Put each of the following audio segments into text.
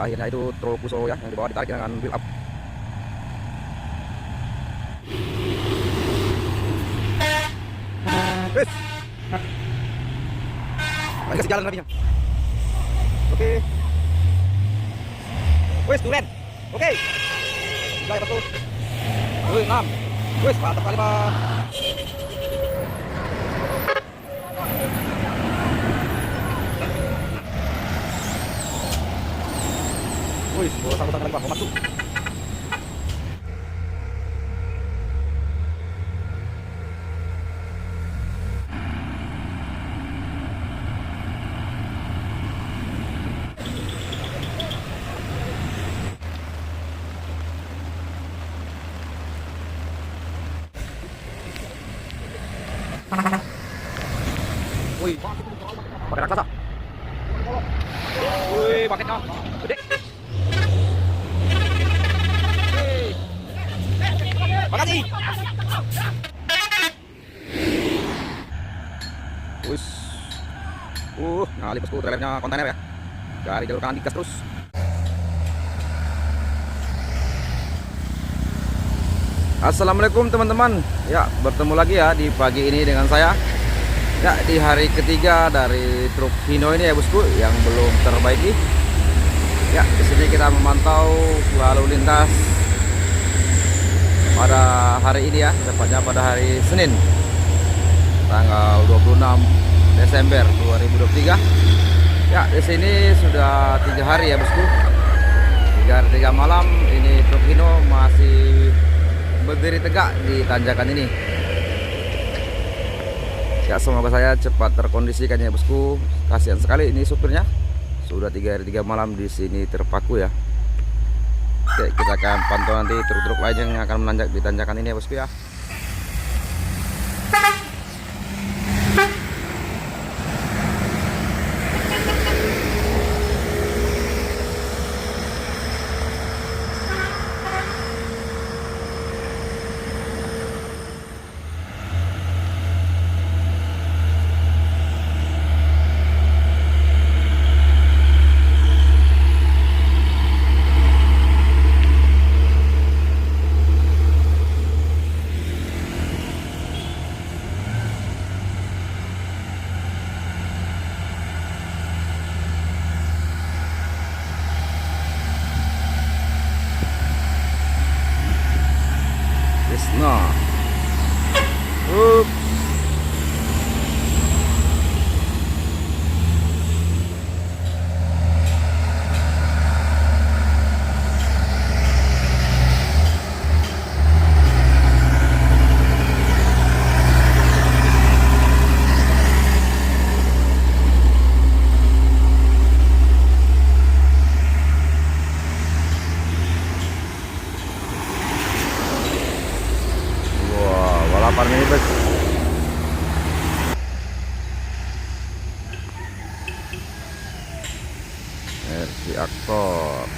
akhirnya itu truk Fuso ya yang dibawa ditarik dengan build up. Wes, kasih jalan rapinya. Oke. Wes, duren. Oke. Tiga ya betul. Wih, 6. Wes, mantap kali Pak. Wih, sangkutan kali Pak, mau masuk. Wih, pakai raksasa. Wih, paketnya gede. Wih. Makasih. Wih. Ngalih bosku trailernya kontainer ya. Dari jalur kanan digas terus. Assalamualaikum teman-teman. Ya, bertemu lagi ya di pagi ini dengan saya. Ya, di hari ketiga dari truk Hino ini ya bosku yang belum terbaiki. Ya, di sini kita memantau lalu lintas pada hari ini ya, tepatnya pada hari Senin tanggal 26 Desember 2023. Ya, di sini sudah 3 hari ya bosku. 3 malam ini truk Hino masih berdiri tegak di tanjakan ini. Ya, semoga saya cepat terkondisikan ya bosku. Kasihan sekali ini supirnya. Sudah 3 hari 3 malam di sini terpaku ya. Oke, kita akan pantau nanti truk-truk lain yang akan menanjak di tanjakan ini ya bosku ya. Nah, balapan ini bos. Versi aktor.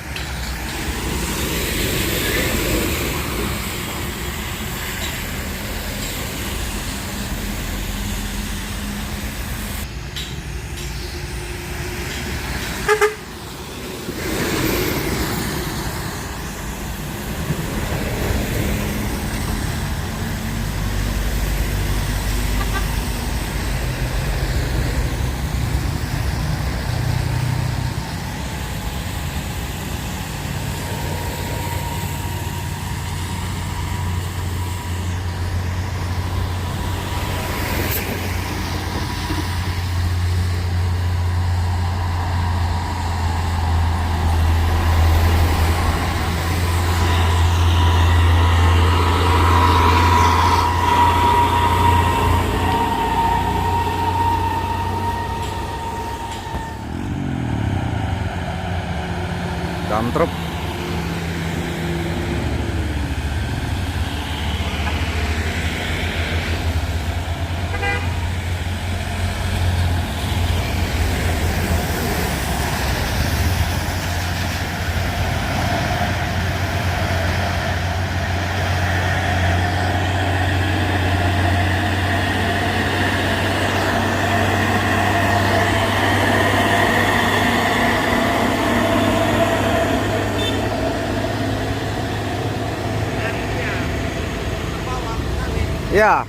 Ya.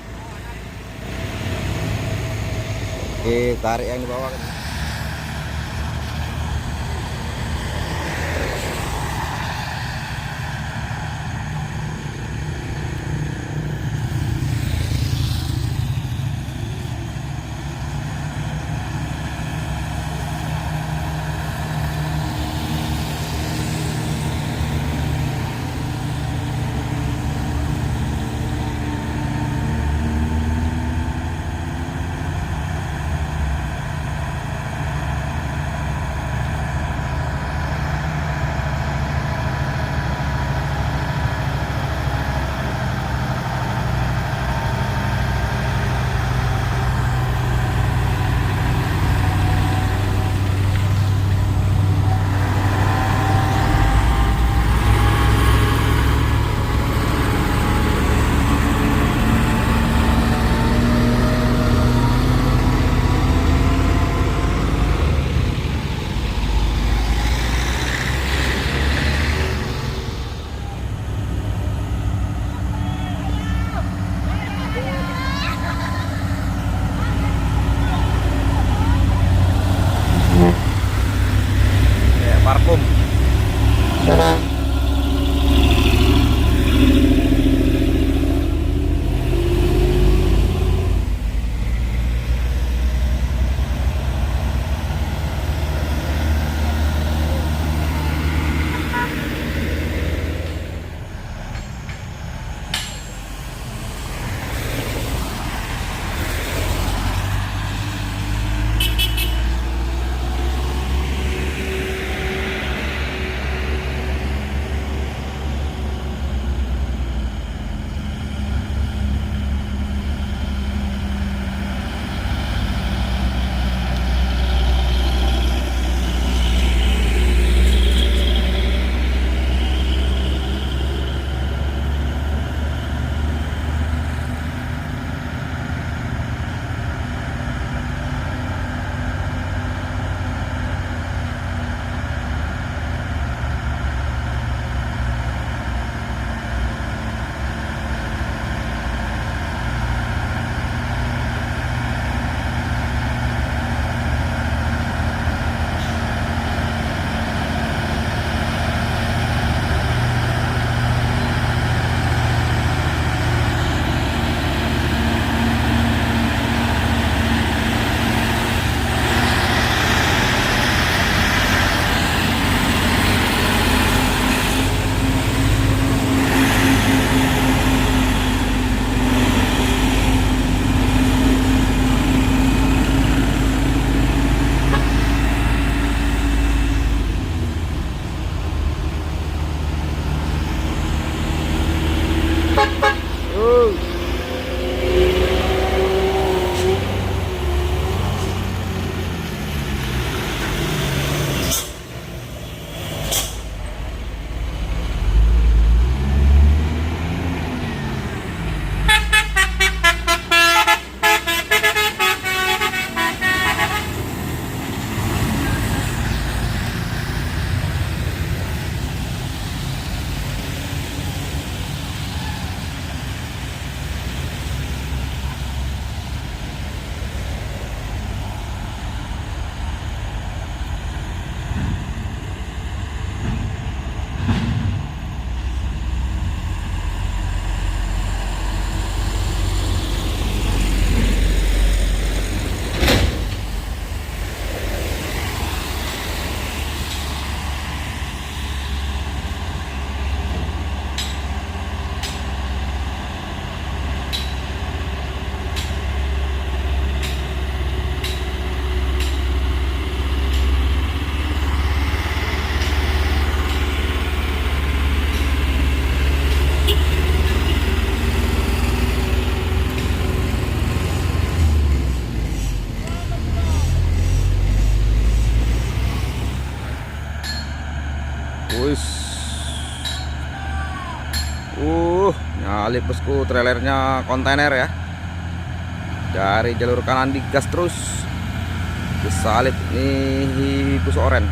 Oke, tarik yang di bawah. Parfum. Wis. Nyalip bosku, trailernya kontainer ya. Dari jalur kanan digas terus. Disalip nih bus oren.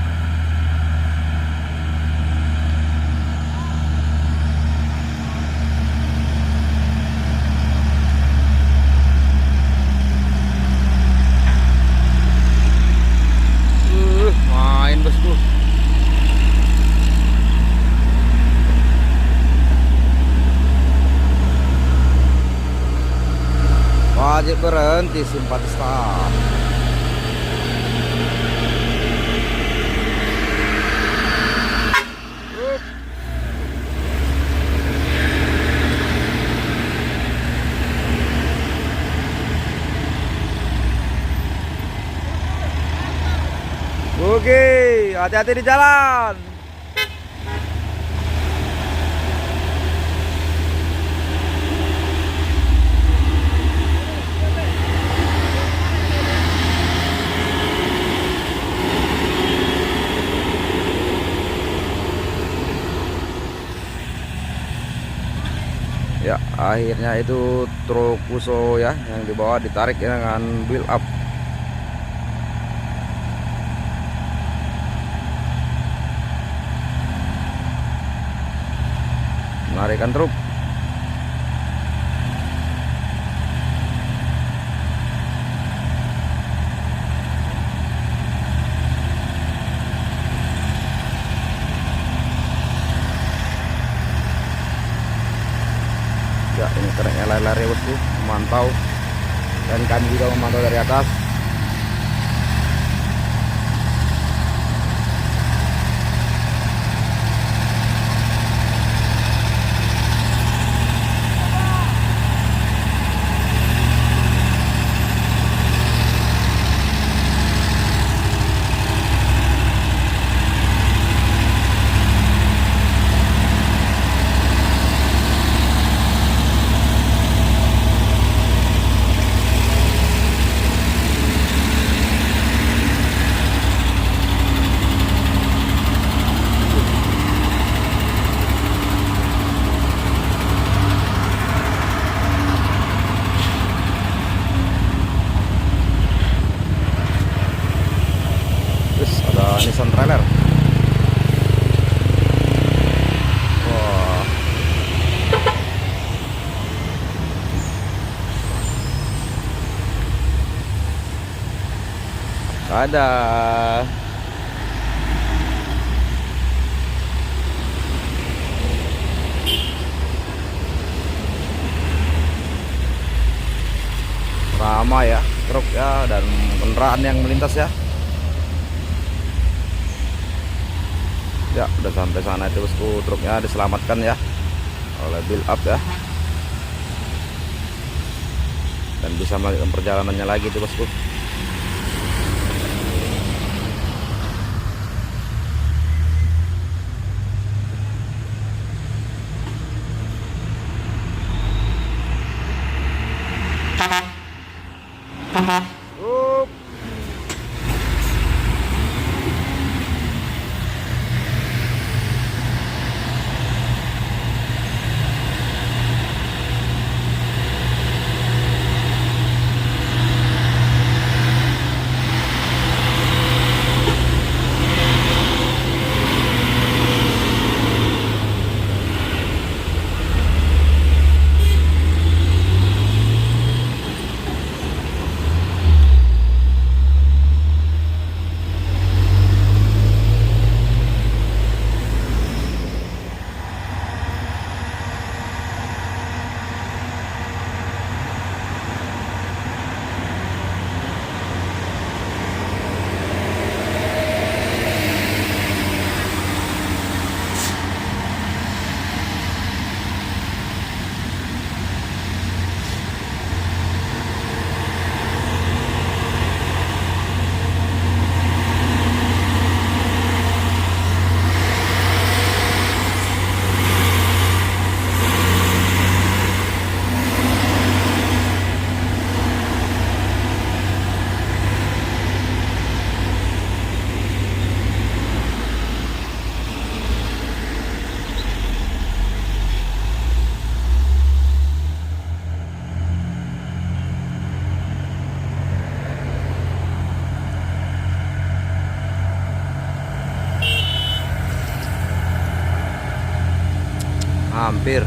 titik berhenti simpati start. Oke, hati-hati di jalan. Ya, akhirnya itu truk Fuso ya yang dibawa ditarik dengan build up. Menarikan truk. Ya, ini kerennya lari-lari bosku, memantau, dan kami juga memantau dari atas. Terus ada Nissan trailer. Wah. Ada. Ramai ya truk ya dan kendaraan yang melintas ya. Ya, udah sampai sana itu bosku, truknya diselamatkan ya oleh build up ya, dan bisa melanjutkan perjalanannya lagi itu bosku. Hampir.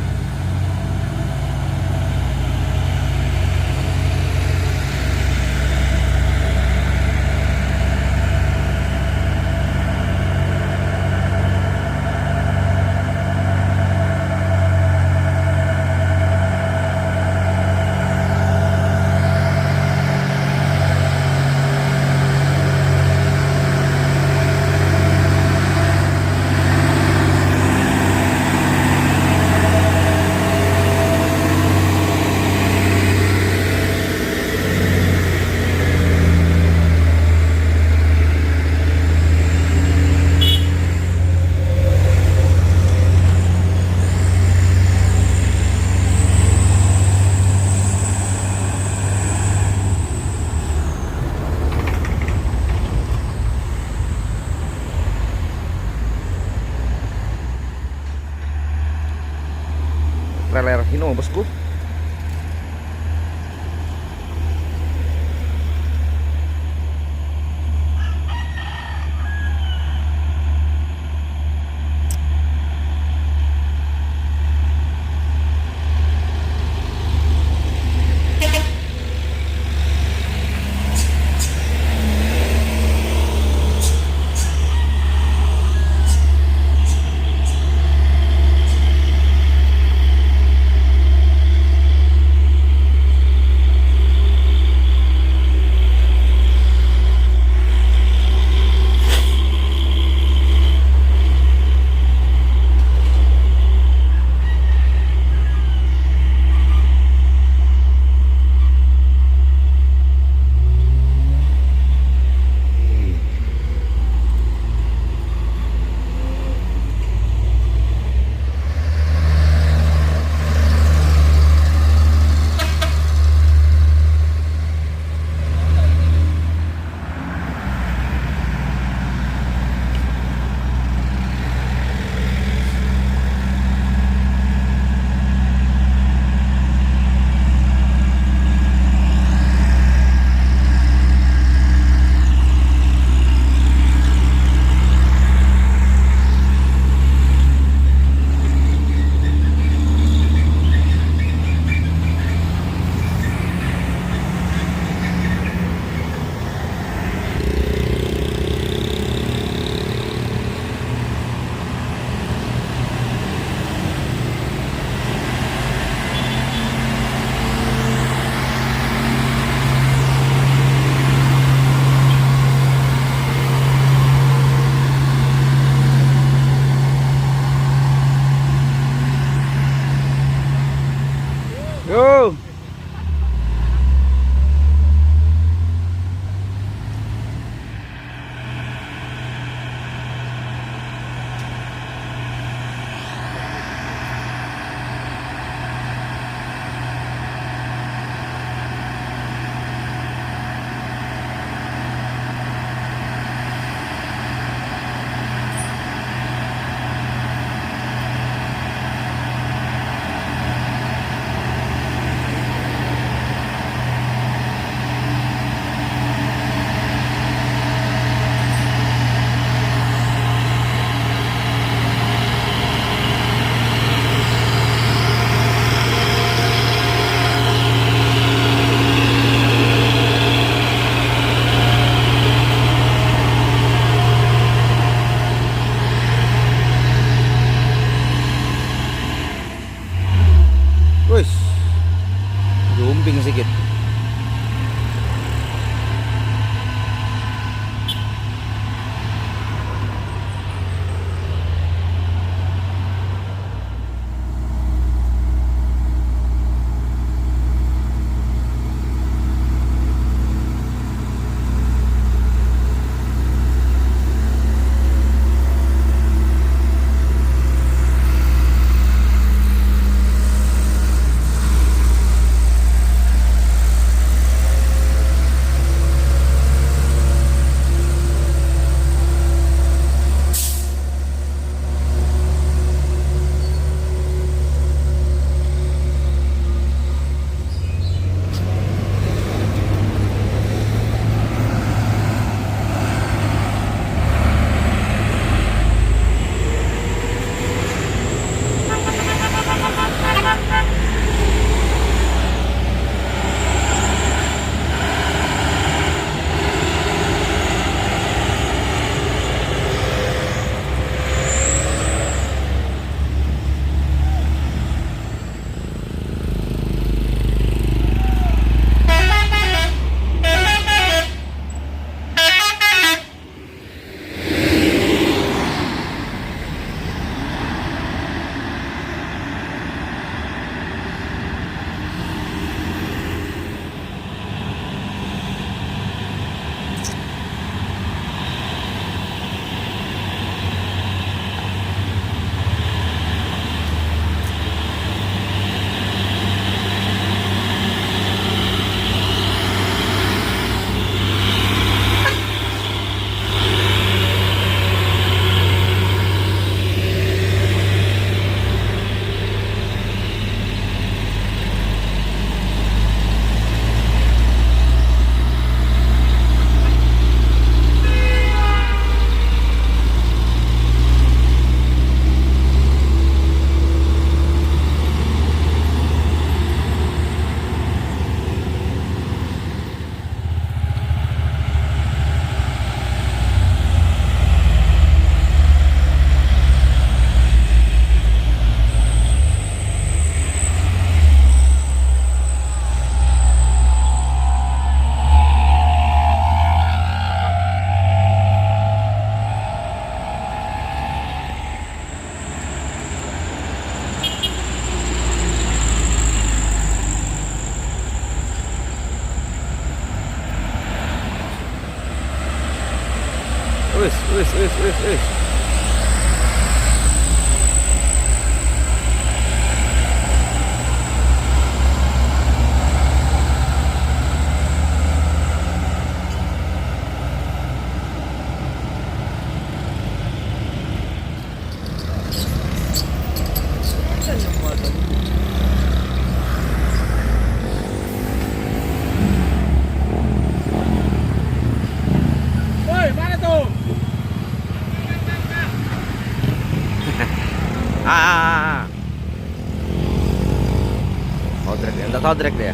trailer Hino bosku. Yo. Wih, jumping sedikit. wis. Woi, mana tuh? Oh, drag dia. Enggak tahu drag dia.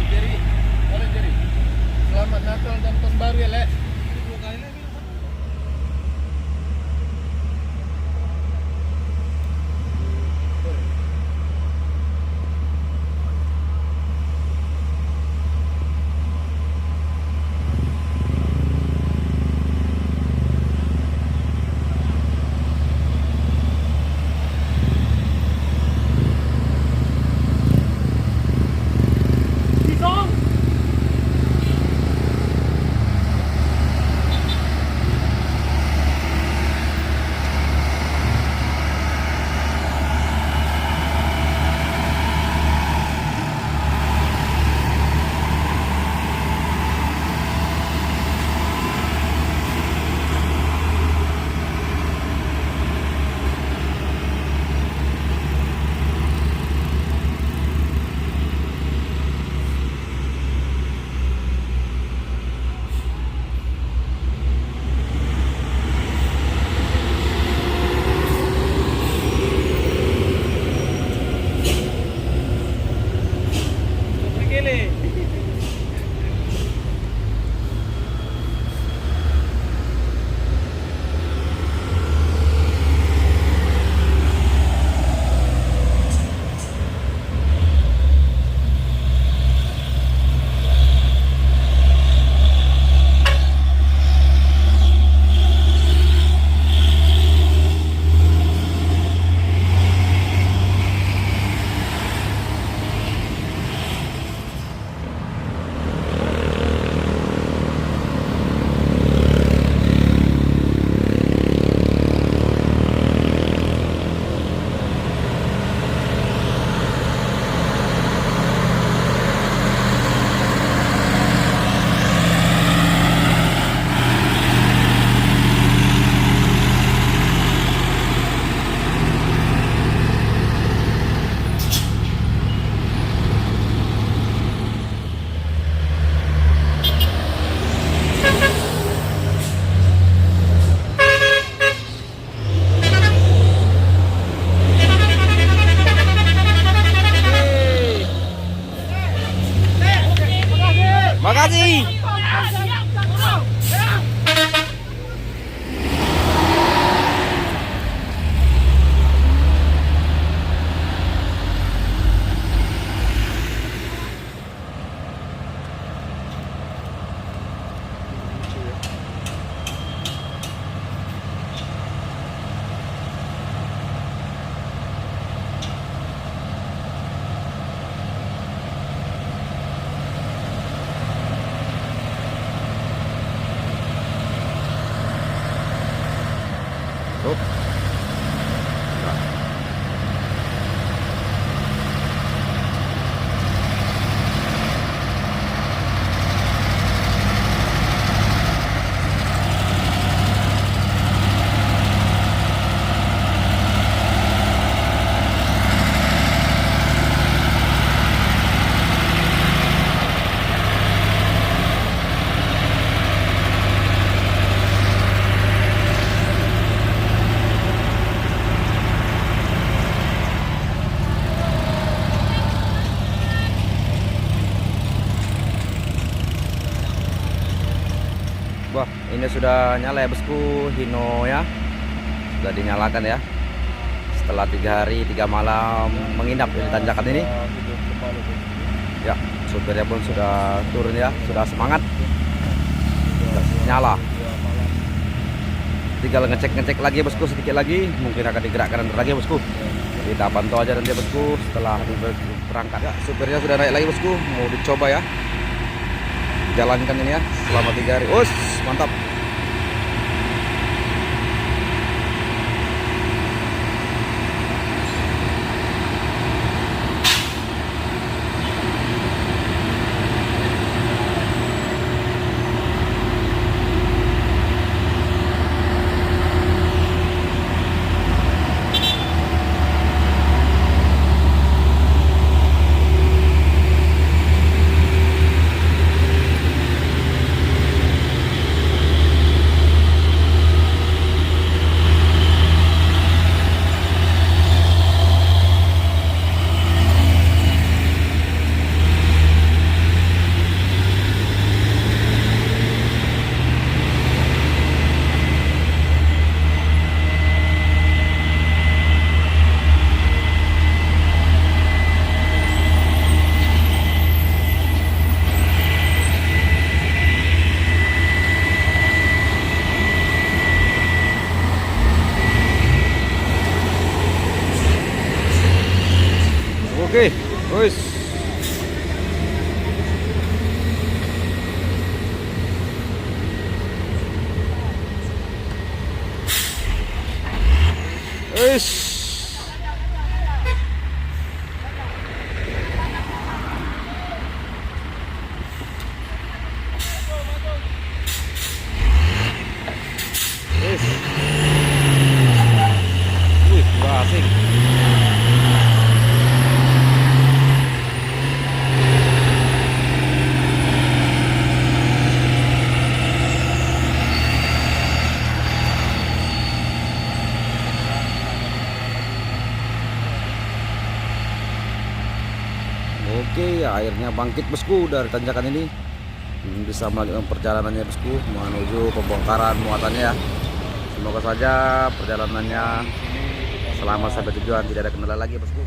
Jadi, selamat Natal dan tahun baru ya, Lek. Makasih. Tuh. Wah, ini sudah nyala ya bosku, Hino ya. Sudah dinyalakan ya. setelah 3 hari 3 malam menginap di tanjakan ini. Ya, supirnya pun sudah turun ya, sudah semangat, sudah nyala. Tinggal ngecek lagi bosku, sedikit lagi mungkin akan digerakkan lagi bosku. Kita pantau aja nanti bosku setelah berangkat. Ya, supirnya sudah naik lagi bosku, mau dicoba ya, jalankan ini ya selama 3 hari. Us, mantap. Oke, wis. Wis. Wis. Wih, asik. Oke, airnya bangkit bosku dari tanjakan ini. Bisa melanjutkan perjalanannya bosku menuju pembongkaran muatannya ya. Semoga saja perjalanannya selamat sampai tujuan, tidak ada kendala lagi bosku.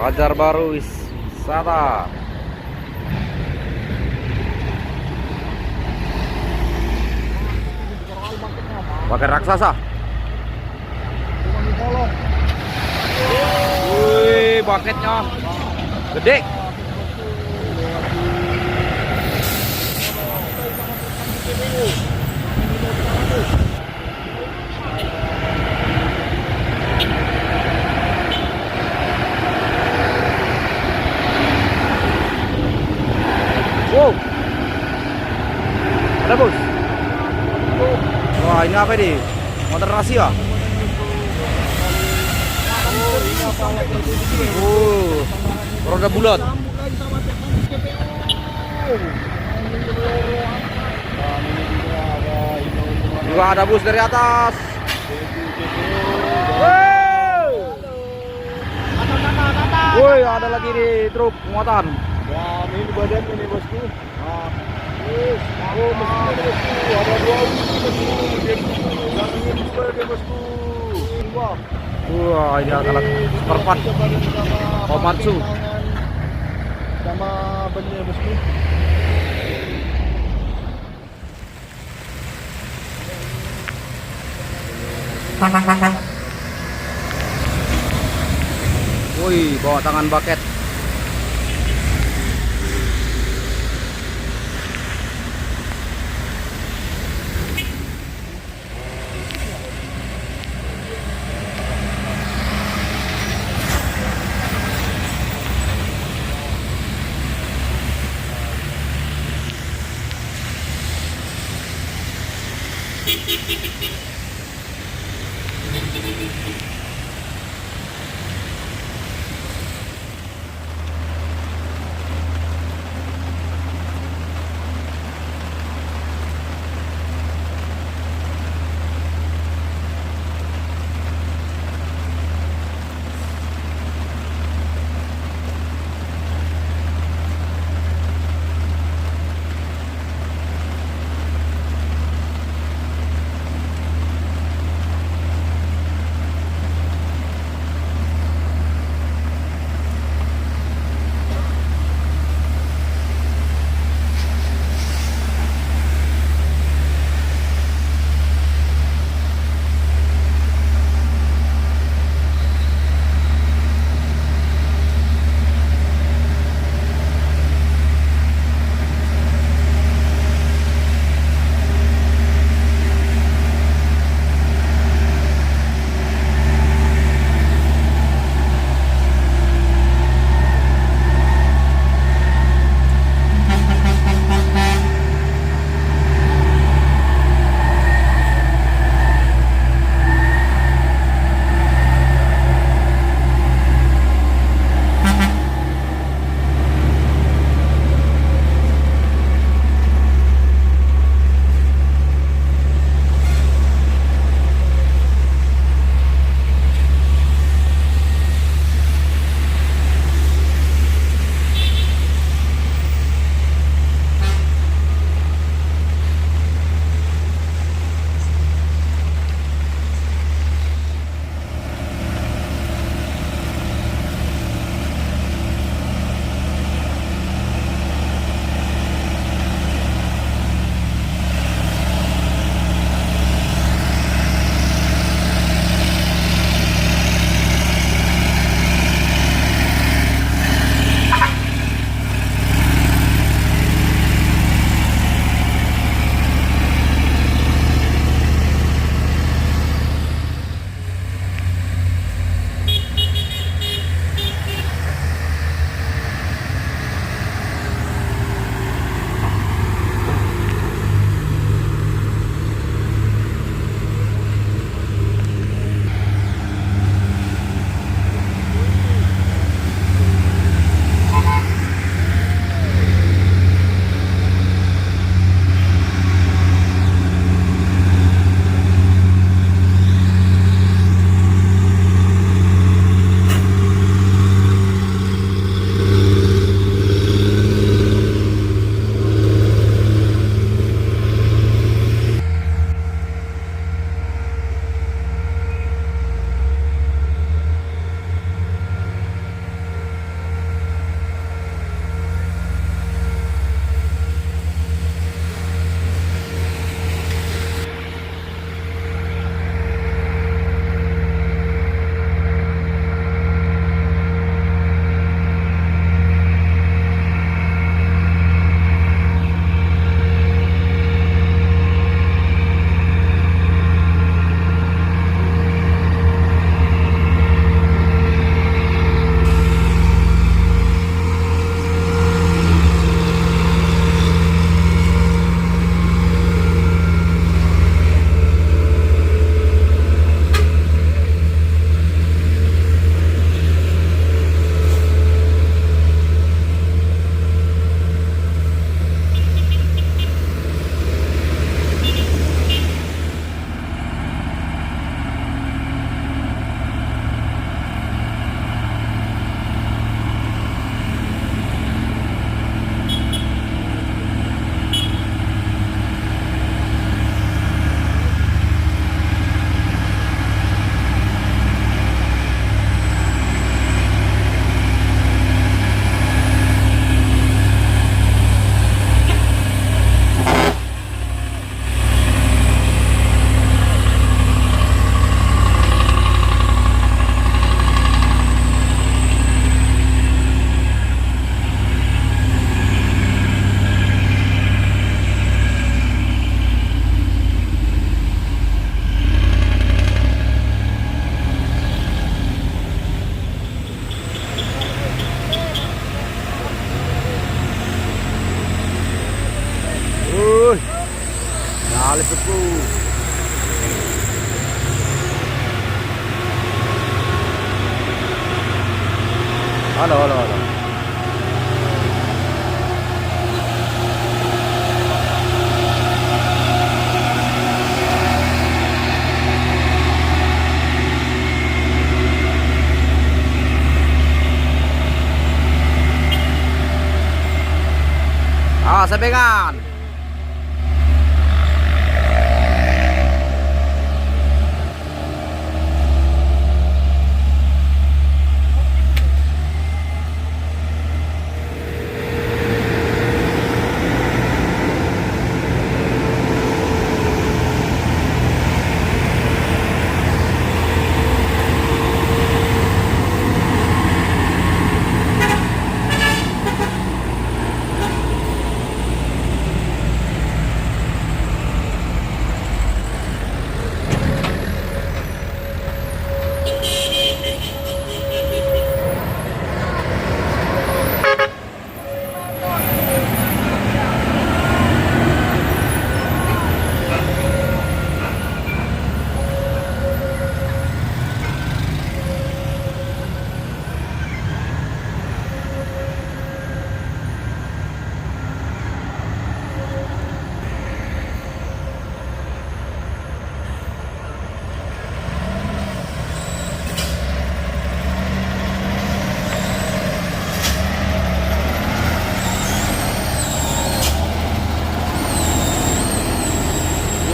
Pajar Baru wisata. Pakai raksasa. Wih, baketnya gede. Wow, ada bos. Wah, ini apa ini? Motor rahasia. Roda bulat. Juga ada bus dari atas. Woi, ada lagi di truk muatan. Ya, ini badan ini bosku. Nah, Oh, mesinnya ada bosku. Ada 2 unit bosku. Dia gabungin juga dia bosku. Wah. Wah, ini alat super part Komatsu. Sama bannya bosku. Wih, bawa tangan bucket. kali bosku. Halo, halo, halo. Ah, saya pegang.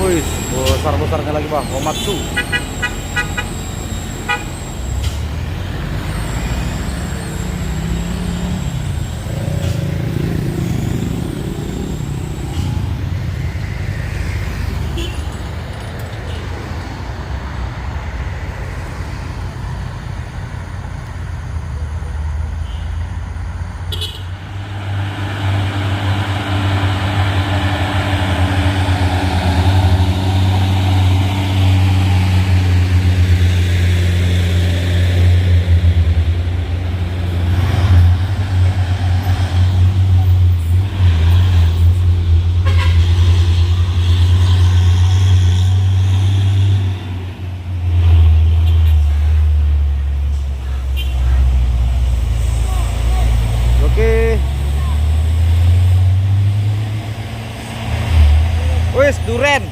Wih, besar-besarnya lagi bang, Komatsu. Wis duren.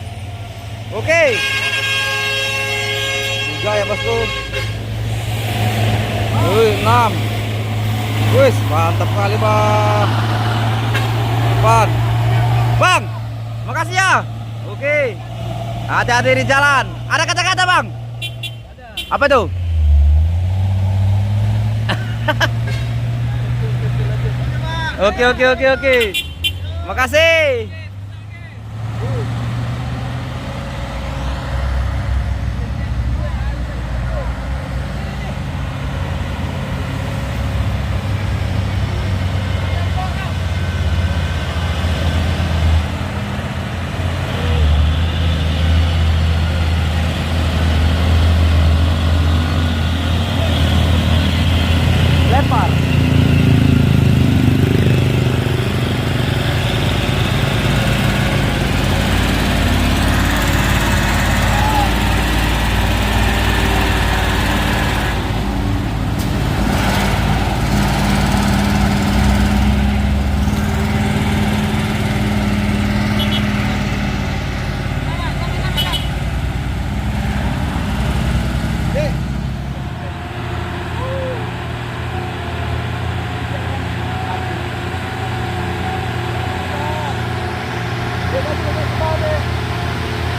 Oke. 3 ya bosku. Wih, 6. Wis mantap kali bang. 4. Bang, makasih ya. Oke. Hati-hati di jalan. Ada kata-kata bang? Ada. Apa tuh? Oke. Makasih. Lempar.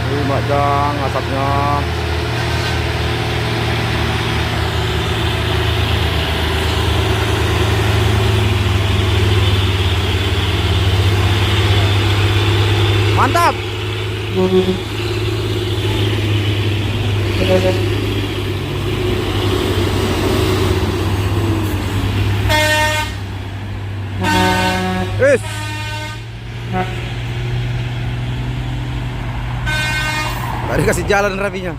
Wih, macam asapnya. Mantap. Wis. Tadi kasih jalan rapinya.